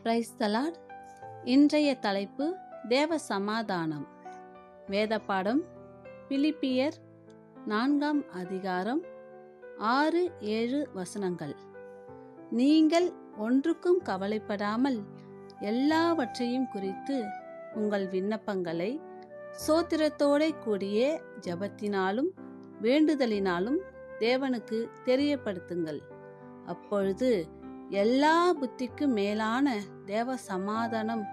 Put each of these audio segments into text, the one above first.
Praise the Lord. இன்றைய தலைப்பு தேவ சமாதானம். வேத பாடம் பிலிப்பியர் 4ஆம் அதிகாரம் 6-7 வசனங்கள். நீங்கள் ஒன்றுக்கும் கவலைப்படாமல் எல்லாவற்றையும் குறித்து உங்கள் விண்ணப்பங்களை சோத்திரத்தோட கூடிய ஜெபத்தினாலும் வேண்டுதலினாலும் தேவனுக்கு தெரியப்படுத்துங்கள். அப்பொழுது எல்லா புத்திக்கும் மேலான தேவ சமாதானம்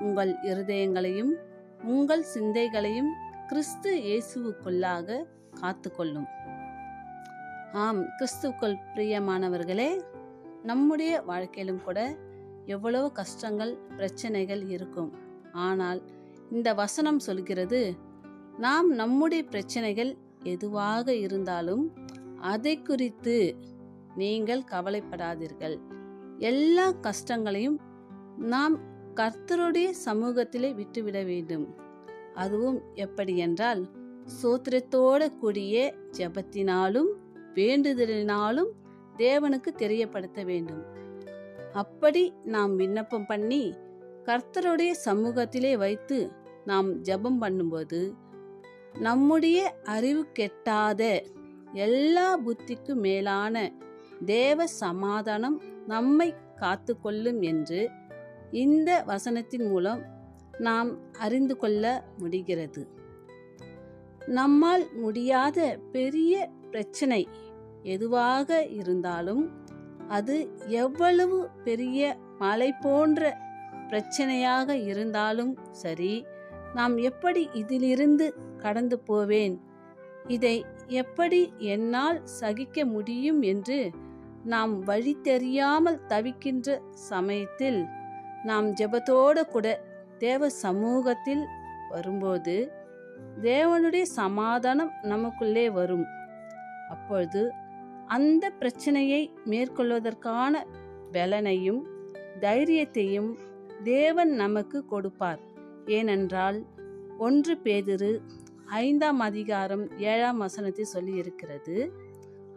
உங்கள் இருதயங்களையும் உங்கள் சிந்தைகளையும் கிறிஸ்து இயேசுவுக்குள்ளாக காத்துக்கொள்ளும். ஆம், கிறிஸ்துவுக்குள் பிரியமானவர்களே, நம்முடைய வாழ்க்கையிலும் கூட எவ்வளவு கஷ்டங்கள் பிரச்சனைகள் இருக்கும். ஆனால் இந்த வசனம் சொல்கிறது, நாம் நம்முடைய பிரச்சனைகள் எதுவாக இருந்தாலும் அதை குறித்து நீங்கள் கவலைப்படாதீர்கள். எல்லா கஷ்டங்களையும் நாம் கர்த்தருடைய சமூகத்திலே விட்டுவிட வேண்டும். அதுவும் எப்படி என்றால், சோத்திரத்தோட கூடிய ஜெபத்தினாலும் வேண்டுதலினாலும் தேவனுக்கு தெரியப்படுத்த வேண்டும். அப்படி நாம் விண்ணப்பம் பண்ணி கர்த்தருடைய சமூகத்திலே வைத்து நாம் ஜெபம் பண்ணும்போது நம்முடைய அறிவு கெட்டாத எல்லா புத்திக்கு மேலான தேவ சமாதானம் நம்மை காத்து கொள்ளும் என்று இந்த வசனத்தின் மூலம் நாம் அறிந்து கொள்ள முடிகிறது. நம்மால் முடியாத பெரிய பிரச்சனை எதுவாக இருந்தாலும், அது எவ்வளவு பெரிய மலை போன்ற பிரச்சனையாக இருந்தாலும் சரி, நாம் எப்படி இதிலிருந்து கடந்து போவேன், இதை எப்படி என்னால் சகிக்க முடியும் என்று நாம் வழி தெரியாமல் தவிக்கின்ற சமயத்தில் நாம் ஜெபத்தோடு கூட தேவ சமூகத்தில் வரும்போது தேவனுடைய சமாதானம் நமக்குள்ளே வரும். அப்பொழுது அந்த பிரச்சனையை மேற்கொள்வதற்கான பலனையும் தைரியத்தையும் தேவன் நமக்கு கொடுப்பார். ஏனென்றால் 1 பேதுரு 5ஆம் அதிகாரம் 7ஆம் வசனத்தில் சொல்லி இருக்கிறது,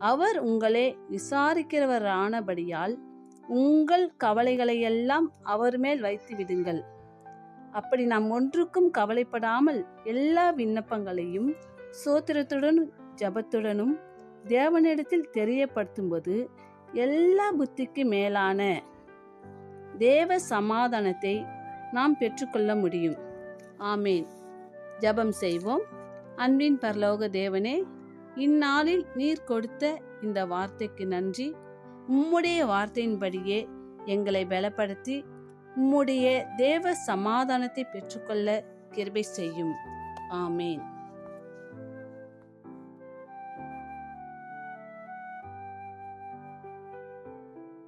அவர் உங்களை விசாரிக்கிறவரானபடியால் உங்கள் கவலைகளையெல்லாம் அவர் மேல் வைத்து விடுங்கள். அப்படி நாம் ஒன்றுக்கும் கவலைப்படாமல் எல்லா விண்ணப்பங்களையும் சோத்திரத்துடனும் ஜெபத்துடனும் தேவனிடத்தில் தெரியப்படுத்தும்போது எல்லா புத்திக்கு மேலான தேவ சமாதானத்தை நாம் பெற்றுக்கொள்ள முடியும். ஆமேன். ஜெபம் செய்வோம். அன்பின் பரலோக தேவனே, இந்நாளில் நீர் கொடுத்த இந்த வார்த்தைக்கு நன்றி. உம்முடைய வார்த்தையின்படியே எங்களை பலப்படுத்தி உம்முடைய தேவ சமாதானத்தை பெற்றுக்கொள்ள கிருபை செய்யும். ஆமேன்.